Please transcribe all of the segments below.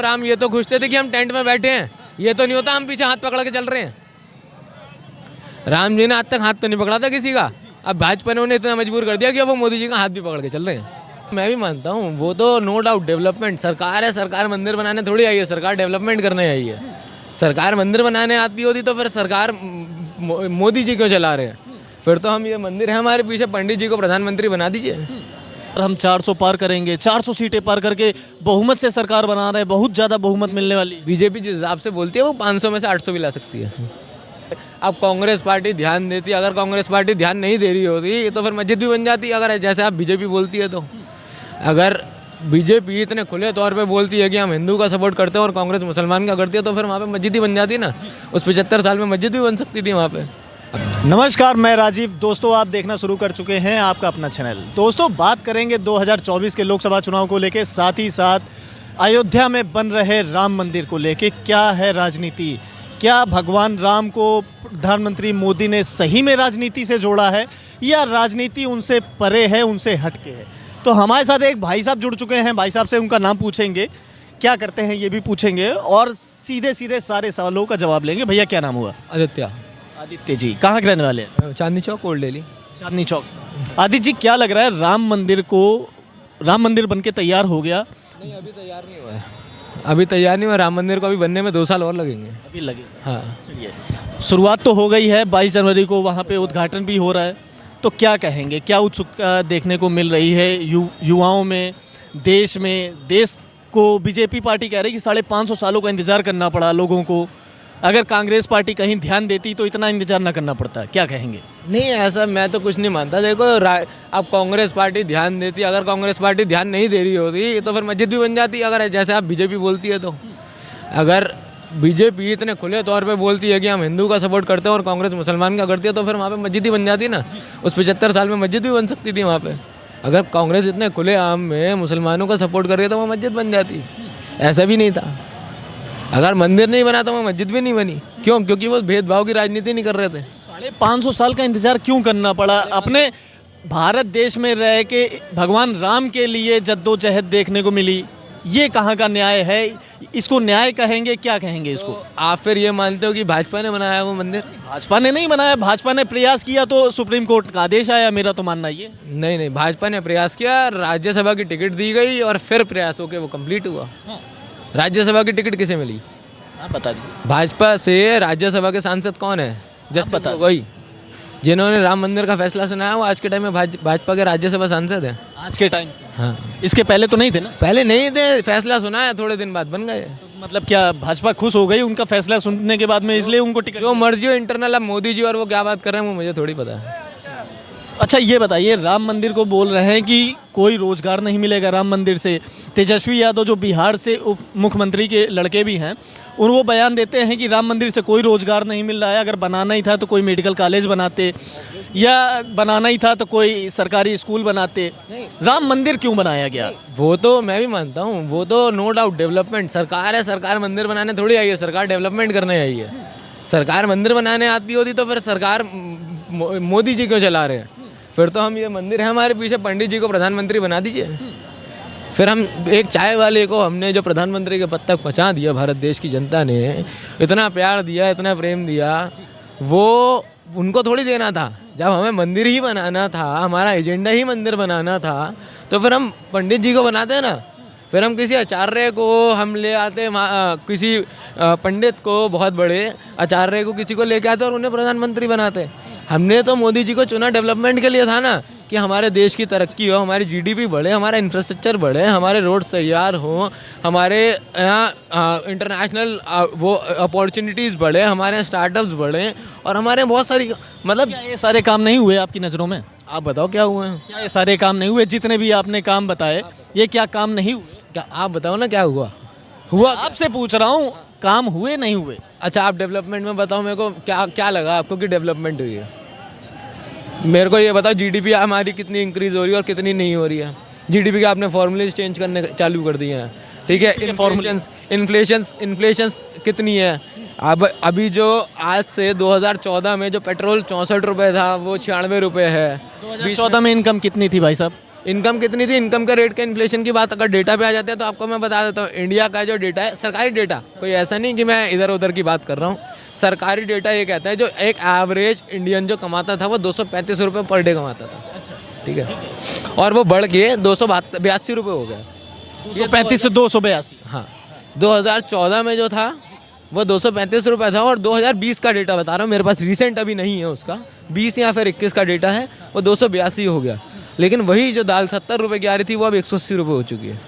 राम ये तो खुश थे कि हम टेंट में बैठे हैं, ये तो नहीं होता हम पीछे हाथ पकड़ के चल रहे हैं। राम जी ने आज तक हाथ तो नहीं पकड़ा था किसी का, अब भाजपा ने उन्हें इतना मजबूर कर दिया कि अब वो मोदी जी का हाथ भी पकड़ के चल रहे हैं। मैं भी मानता हूँ वो तो नो डाउट डेवलपमेंट सरकार है, सरकार मंदिर बनाने थोड़ी आई है, सरकार डेवलपमेंट करने आई है। सरकार मंदिर बनाने आती होती तो फिर सरकार मोदी जी क्यों चला रहे हैं? फिर तो हम ये मंदिर है हमारे पीछे, पंडित जी को प्रधानमंत्री बना दीजिए। और हम 400 पार करेंगे, 400 सीटें पार करके बहुमत से सरकार बना रहे हैं, बहुत ज़्यादा बहुमत मिलने वाली। बीजेपी जिस हिसाब से बोलती है वो 500 में से 800 भी ला सकती है। अब कांग्रेस पार्टी ध्यान देती, अगर कांग्रेस पार्टी ध्यान नहीं दे रही होती तो फिर मस्जिद भी बन जाती, अगर जैसे आप बीजेपी बोलती है तो। अगर बीजेपी इतने खुले तौर पे बोलती है कि हम हिंदू का सपोर्ट करते हैं और कांग्रेस मुसलमान का करती है तो फिर वहाँ पे मस्जिद ही बन जाती ना। उस 75 साल में मस्जिद भी बन सकती थी वहाँ पे। नमस्कार, मैं राजीव। दोस्तों, आप देखना शुरू कर चुके हैं आपका अपना चैनल। दोस्तों, बात करेंगे 2024 के लोकसभा चुनाव को लेके, साथ ही साथ अयोध्या में बन रहे राम मंदिर को लेके क्या है राजनीति। क्या भगवान राम को प्रधानमंत्री मोदी ने सही में राजनीति से जोड़ा है या राजनीति उनसे परे है, उनसे हटके है? तो हमारे साथ एक भाई साहब जुड़ चुके हैं। भाई साहब से उनका नाम पूछेंगे, क्या करते हैं ये भी पूछेंगे और सीधे सीधे सारे सवालों का जवाब लेंगे। भैया, क्या नाम हुआ? आदित्य जी। कहाँ के रहने वाले हैं? चांदनी चौक, ओल्ड दिल्ली। चांदनी चौक से। आदित्य जी, क्या लग रहा है, राम मंदिर बन के तैयार हो गया? नहीं, अभी तैयार नहीं हुआ है। अभी तैयार नहीं हुआ राम मंदिर को, अभी बनने में 2 साल और लगेंगे। अभी लगे? हाँ। चलिए, शुरुआत तो हो गई है, 22 जनवरी को वहाँ पे उद्घाटन भी हो रहा है। तो क्या कहेंगे, क्या उत्सुकता देखने को मिल रही है युवाओं में, देश में? देश को बीजेपी पार्टी कह रही है कि 550 सालों का इंतजार करना पड़ा लोगों को। अगर कांग्रेस पार्टी कहीं ध्यान देती तो इतना इंतजार ना करना पड़ता। क्या कहेंगे? नहीं, ऐसा मैं तो कुछ नहीं मानता। देखो अब कांग्रेस पार्टी ध्यान देती, अगर कांग्रेस पार्टी ध्यान नहीं दे रही होती तो फिर मस्जिद भी बन जाती, अगर जैसे आप बीजेपी बोलती है तो। अगर बीजेपी इतने खुले तौर पे बोलती है कि हम हिंदू का सपोर्ट करते हैं और कांग्रेस मुसलमान का करती है तो फिर वहाँ पे मस्जिद ही बन जाती ना। उस 75 साल में मस्जिद भी बन सकती थी वहाँ पे। अगर कांग्रेस इतने खुले आम में मुसलमानों का सपोर्ट कर रही है तो वहाँ मस्जिद बन जाती। ऐसा भी नहीं था। अगर मंदिर नहीं बना तो वहाँ मस्जिद भी नहीं बनी। क्यों? क्योंकि वो भेदभाव की राजनीति नहीं कर रहे थे। 550 साल का इंतजार क्यों करना पड़ा? अपने भारत देश में रह के भगवान राम के लिए जद्दोजहद देखने को मिली। ये कहाँ का न्याय है? इसको न्याय कहेंगे, क्या कहेंगे इसको? तो आप फिर ये मानते हो कि भाजपा ने बनाया वो मंदिर? भाजपा ने नहीं बनाया। भाजपा ने प्रयास किया तो सुप्रीम कोर्ट का आदेश आया, मेरा तो मानना ये। नहीं, भाजपा ने प्रयास किया, राज्यसभा की टिकट दी गई और फिर प्रयास होकर वो कंप्लीट हुआ। राज्यसभा की टिकट किसे मिली? आप बता दीजिए। भाजपा से राज्यसभा के सांसद कौन है? जस्टिस गोगोई, जिन्होंने राम मंदिर का फैसला सुनाया, वो आज के टाइम में भाजपा के राज्यसभा सांसद हैं। आज के टाइम? हाँ। इसके पहले तो नहीं थे ना? पहले नहीं थे, फैसला सुनाया, थोड़े दिन बाद बन गए। तो मतलब क्या भाजपा खुश हो गई उनका फैसला सुनने के बाद में, इसलिए उनको टिकट? जो मर्जी हो इंटरनल, अब मोदी जी और वो क्या बात कर रहे हैं वो मुझे थोड़ी पता है। अच्छा, ये बताइए, राम मंदिर को बोल रहे हैं कि कोई रोजगार नहीं मिलेगा राम मंदिर से। तेजस्वी यादव जो बिहार से उप मुख्यमंत्री के लड़के भी हैं, वो बयान देते हैं कि राम मंदिर से कोई रोजगार नहीं मिल रहा है। अगर बनाना ही था तो कोई मेडिकल कॉलेज बनाते, या बनाना ही था तो कोई सरकारी स्कूल बनाते। राम मंदिर क्यों बनाया गया? वो तो मैं भी मानता हूँ, वो तो नो डाउट डेवलपमेंट सरकार है, सरकार मंदिर बनाने थोड़ी आई है, सरकार डेवलपमेंट करने आई है। सरकार मंदिर बनाने आती होती तो फिर सरकार मोदी जी क्यों चला रहे हैं? फिर तो हम ये मंदिर है हमारे पीछे, पंडित जी को प्रधानमंत्री बना दीजिए। फिर हम एक चाय वाले को हमने जो प्रधानमंत्री के पद तक पहुँचा दिया, भारत देश की जनता ने इतना प्यार दिया, इतना प्रेम दिया, वो उनको थोड़ी देना था। जब हमें मंदिर ही बनाना था, हमारा एजेंडा ही मंदिर बनाना था, तो फिर हम पंडित जी को बनाते हैं ना। फिर हम किसी आचार्य को हम ले आते, किसी पंडित को, बहुत बड़े आचार्य को किसी को लेके आते और उन्हें प्रधानमंत्री बनाते। हमने तो मोदी जी को चुना डेवलपमेंट के लिए था ना, कि हमारे देश की तरक्की हो, हमारी जीडीपी बढ़े, हमारा इंफ्रास्ट्रक्चर बढ़े, हमारे रोड तैयार हो, हमारे यहाँ इंटरनेशनल वो अपॉर्चुनिटीज़ बढ़े, हमारे यहाँ स्टार्टअप्स बढ़े, और हमारे बहुत सारी, मतलब क्या ये सारे काम नहीं हुए आपकी नज़रों में? आप बताओ क्या हुए हैं? क्या ये सारे काम नहीं हुए? जितने भी आपने काम बताए, ये क्या काम नहीं हुए? क्या आप बताओ ना, क्या हुआ? आपसे पूछ रहा हूँ, काम हुए नहीं हुए? अच्छा, आप डेवलपमेंट में बताओ मेरे को, क्या लगा आपको कि डेवलपमेंट हुई है? मेरे को ये बताओ, जीडीपी हमारी कितनी इंक्रीज हो रही है और कितनी नहीं हो रही है? जीडीपी के आपने फॉर्मूलेज चेंज करने चालू कर दिए हैं, ठीक है? इन्फ्लेशन कितनी है? अब अभी जो आज से 2014 में जो पेट्रोल 64 रुपये था वो 96 रुपये है। 2014 में इनकम कितनी थी भाई साहब? इनकम कितनी थी, इनकम का रेट का इन्फ्लेशन की बात अगर डेटा पे आ जाते हैं तो आपको मैं बता देता हूँ। इंडिया का जो डेटा है सरकारी डेटा, कोई ऐसा नहीं कि मैं इधर उधर की बात कर रहा हूँ, सरकारी डेटा ये कहता है जो एक एवरेज इंडियन जो कमाता था वो 235 रुपये पर डे कमाता था। अच्छा, ठीक है, और वो बढ़ के 282 रुपये हो गया। 235 से 282। हाँ, 2014 में जो था वो 235 रुपये था, और 2020 का डेटा बता रहा हूँ, मेरे पास रिसेंट अभी नहीं है उसका, 20 या फिर 21 का डेटा है, वो 282 हो गया। लेकिन वही जो दाल 70 रुपये की आ रही थी वो अब 180 रुपये हो चुकी है।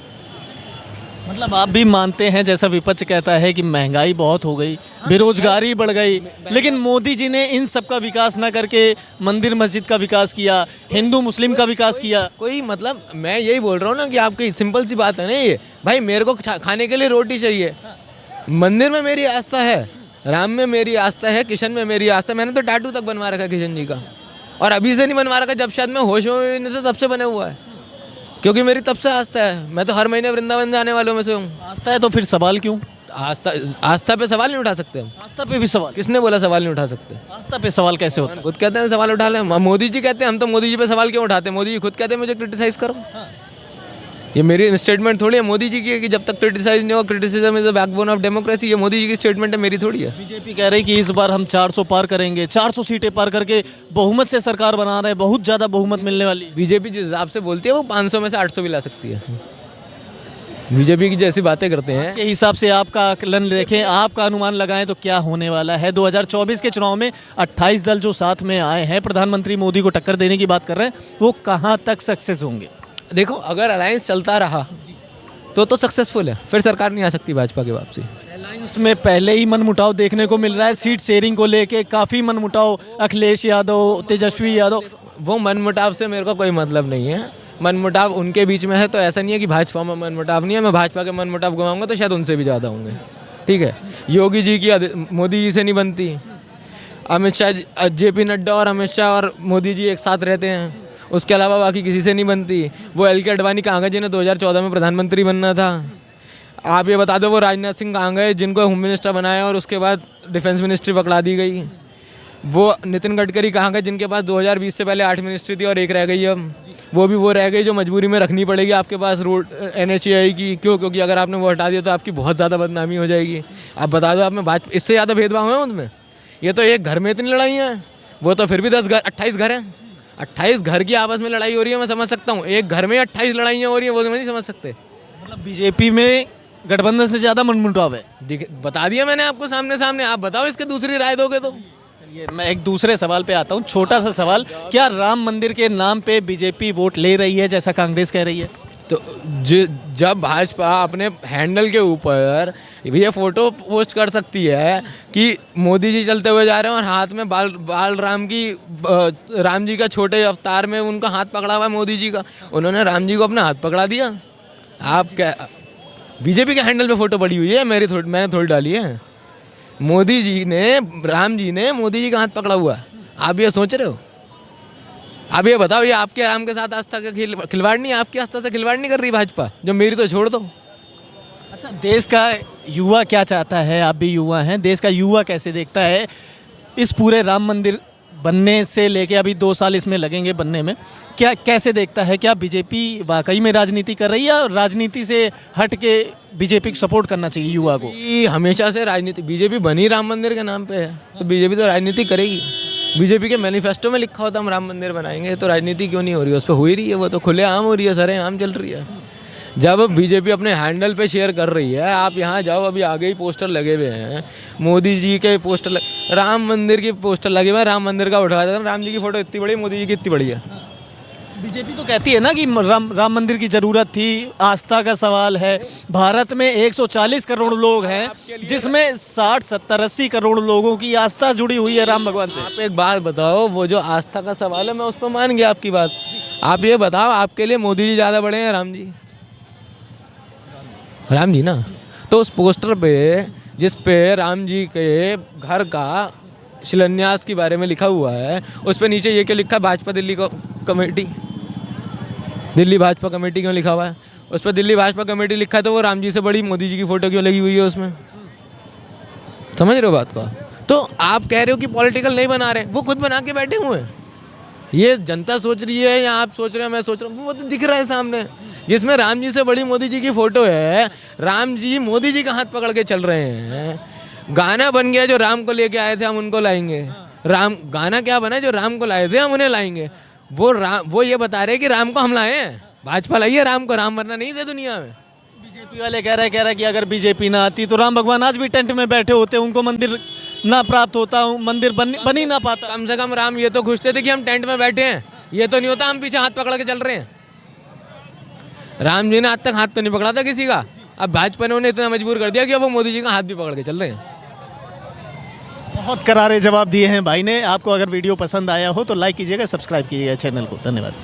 मतलब आप भी मानते हैं, जैसा विपक्ष कहता है कि महंगाई बहुत हो गई, बेरोजगारी बढ़ गई, लेकिन मोदी जी ने इन सब का विकास ना करके मंदिर मस्जिद का विकास किया, हिंदू मुस्लिम का विकास किया। कोई मतलब मैं यही बोल रहा हूँ ना कि आपकी सिंपल सी बात है ना ये, भाई मेरे को खाने के लिए रोटी चाहिए, मंदिर में मेरी आस्था है, राम में मेरी आस्था है, किशन में मेरी आस्था है। मैंने तो टैटू तक बनवा रखा है किशन जी का, और अभी से नहीं बनवा रखा, जब शायद मैं होश में भी नहीं था तब से बने हुआ है, क्योंकि मेरी तब से आस्था है। मैं तो हर महीने वृंदावन जाने वालों में से हूँ। आस्था है तो फिर सवाल क्यों? आस्था पे सवाल नहीं उठा सकते हम। आस्था पे भी सवाल? किसने बोला सवाल नहीं उठा सकते? आस्था पे सवाल कैसे होता है? खुद कहते हैं सवाल उठा लें, मोदी जी कहते हैं, हम तो मोदी जी पे सवाल क्यों उठाते हैं? मोदी जी खुद कहते हैं मुझे क्रिटिसाइज करो। ये मेरी स्टेटमेंट थोड़ी है मोदी जी की है कि जब तक क्रिटिसाइज नहीं हो, criticism is the backbone of democracy. ये मोदी जी की स्टेटमेंट है, मेरी थोड़ी है। बीजेपी कह रही कि इस बार हम 400 पार करेंगे, 400 सीटें पार करके बहुमत से सरकार बना रहे हैं, बहुत ज़्यादा बहुमत मिलने वाली। बीजेपी जिस हिसाब से बोलती है वो 500 में से 800 भी ला सकती है। बीजेपी की जैसी बातें करते हैं के हिसाब से आपका आकलन देखें, आपका अनुमान लगाएं तो क्या होने वाला है? 2024 के चुनाव में 28 दल जो साथ में आए हैं, प्रधानमंत्री मोदी को टक्कर देने की बात कर रहे हैं, वो कहाँ तक सक्सेस होंगे? देखो, अगर अलायंस चलता रहा तो सक्सेसफुल है, फिर सरकार नहीं आ सकती भाजपा की वापसी। अलायंस में पहले ही मनमुटाव देखने को मिल रहा है, सीट शेयरिंग को लेके काफ़ी मनमुटाव, अखिलेश यादव, तेजस्वी यादव। वो मनमुटाव से मेरे को कोई मतलब नहीं है, मनमुटाव उनके बीच में है, तो ऐसा नहीं है कि भाजपा में मनमुटाव नहीं है। मैं भाजपा के मनमुटाव गवाऊंगा तो शायद उनसे भी ज़्यादा होंगे। ठीक है, योगी जी की मोदी जी से नहीं बनती, अमित शाह, जेपी नड्डा और अमित शाह और मोदी जी एक साथ रहते हैं, उसके अलावा बाकी किसी से नहीं बनती। वो एल के अडवाणी कहाँ गए जिन्हें 2014 में प्रधानमंत्री बनना था? आप ये बता दो वो राजनाथ सिंह कहाँ गए जिनको होम मिनिस्टर बनाया और उसके बाद डिफेंस मिनिस्ट्री पकड़ा दी गई? वो नितिन गडकरी कहाँ गए जिनके पास 2020 से पहले 8 मिनिस्ट्री थी और एक रह गई अब? वो भी वो रह गई जो मजबूरी में रखनी पड़ेगी आपके पास रोड NHAI की। क्यों? क्योंकि अगर आपने वो हटा दिया तो आपकी बहुत ज़्यादा बदनामी हो जाएगी। आप बता दो, आप में भाजपा इससे ज़्यादा भेदभाव है उनमें? ये तो एक घर में इतनी लड़ाइयाँ हैं, वो तो फिर भी 28 घर हैं। 28 घर की आपस में लड़ाई हो रही है, मैं समझ सकता हूँ। एक घर में 28 लड़ाइयाँ हो रही हैं, वो तो मैं नहीं समझ सकते। मतलब बीजेपी में गठबंधन से ज़्यादा मनमुटाव है। बता दिया मैंने आपको सामने सामने, आप बताओ इसके दूसरी राय दोगे तो। चलिए मैं एक दूसरे सवाल पे आता हूँ, छोटा सा सवाल, क्या राम मंदिर के नाम पे बीजेपी वोट ले रही है जैसा कांग्रेस कह रही है? तो जब भाजपा अपने हैंडल के ऊपर ये फोटो पोस्ट कर सकती है कि मोदी जी चलते हुए जा रहे हैं और हाथ में बाल राम जी का छोटे अवतार में उनका हाथ पकड़ा हुआ है मोदी जी का, उन्होंने राम जी को अपना हाथ पकड़ा दिया। आप क्या बीजेपी के हैंडल पे फोटो पड़ी हुई है? मैंने थोड़ी डाली है। मोदी जी ने, राम जी ने मोदी जी का हाथ पकड़ा हुआ है। आप ये सोच रहे हो? आप ये बताओ, ये आपके राम के साथ आस्था का खिलवाड़ नहीं है? आपकी आस्था से खिलवाड़ नहीं कर रही भाजपा? जो मेरी तो छोड़ दो। अच्छा, देश का युवा क्या चाहता है? आप भी युवा हैं, देश का युवा कैसे देखता है इस पूरे राम मंदिर बनने से लेके अभी 2 साल इसमें लगेंगे बनने में, क्या कैसे देखता है? क्या बीजेपी वाकई में राजनीति कर रही है और राजनीति से हट के बीजेपी को सपोर्ट करना चाहिए युवा को? हमेशा से राजनीति, बीजेपी बनी राम मंदिर के नाम पे है, तो बीजेपी तो राजनीति करेगी। बीजेपी के मैनिफेस्टो में लिखा होता हम राम मंदिर बनाएंगे, तो राजनीति क्यों नहीं हो रही है? उस पर हो ही रही है, वो तो खुलेआम हो रही है, सरेआम चल रही है। जब बीजेपी अपने हैंडल पे शेयर कर रही है, आप यहाँ जाओ, अभी आगे ही पोस्टर लगे हुए हैं, मोदी जी के पोस्टर राम मंदिर की पोस्टर लगे हुए हैं, राम मंदिर का उठा देता, राम जी की फोटो इतनी बड़ी, मोदी जी की इतनी बड़ी है। बीजेपी तो कहती है ना कि राम मंदिर की ज़रूरत थी, आस्था का सवाल है। भारत में 140 करोड़ लोग हैं, जिसमें 60, 70, 80 करोड़ लोगों की आस्था जुड़ी हुई है राम भगवान से। आप एक बात बताओ, वो जो आस्था का सवाल है मैं उस पर मान गया आपकी बात। आप ये बताओ, आपके लिए मोदी जी ज़्यादा बड़े हैं राम जी? राम जी ना। तो उस पोस्टर पे जिस पे राम जी के घर का शिलान्यास के बारे में लिखा हुआ है, उस पे नीचे ये क्यों लिखा है? भाजपा दिल्ली कमेटी, दिल्ली भाजपा कमेटी क्यों लिखा हुआ है? उस पर दिल्ली भाजपा कमेटी लिखा है, तो वो राम जी से बड़ी मोदी जी की फोटो क्यों लगी हुई है उसमें? समझ रहे हो बात को? तो आप कह रहे हो कि पॉलिटिकल नहीं बना रहे, वो खुद बना के बैठे हुए हैं। ये जनता सोच रही है या आप सोच रहे हैं, मैं सोच रहा हूँ, वो तो दिख रहा है सामने। जिसमें राम जी से बड़ी मोदी जी की फोटो है, राम जी मोदी जी का हाथ पकड़ के चल रहे हैं। गाना बन गया जो राम को लेके आए थे हम उनको लाएंगे। राम गाना क्या बना, जो राम को लाए थे हम उन्हें लाएंगे। वो ये बता रहे हैं कि राम को हम लाए हैं, भाजपा लाई है राम को, राम वरना नहीं थे दुनिया में। बीजेपी वाले कह रहे हैं कि अगर बीजेपी ना आती तो राम भगवान आज भी टेंट में बैठे होते, उनको मंदिर ना प्राप्त होता, मंदिर बन ही ना पाता। कम से कम राम ये तो खुश थे कि हम टेंट में बैठे हैं, ये तो नहीं होता हम पीछे हाथ पकड़ के चल रहे हैं। राम जी ने आज तक हाथ तो नहीं पकड़ा था किसी का, अब भाजपा ने उन्हें इतना मजबूर कर दिया कि अब वो मोदी जी का हाथ भी पकड़ के चल रहे हैं। बहुत करारे जवाब दिए हैं भाई ने। आपको अगर वीडियो पसंद आया हो तो लाइक कीजिएगा, सब्सक्राइब कीजिएगा चैनल को। धन्यवाद।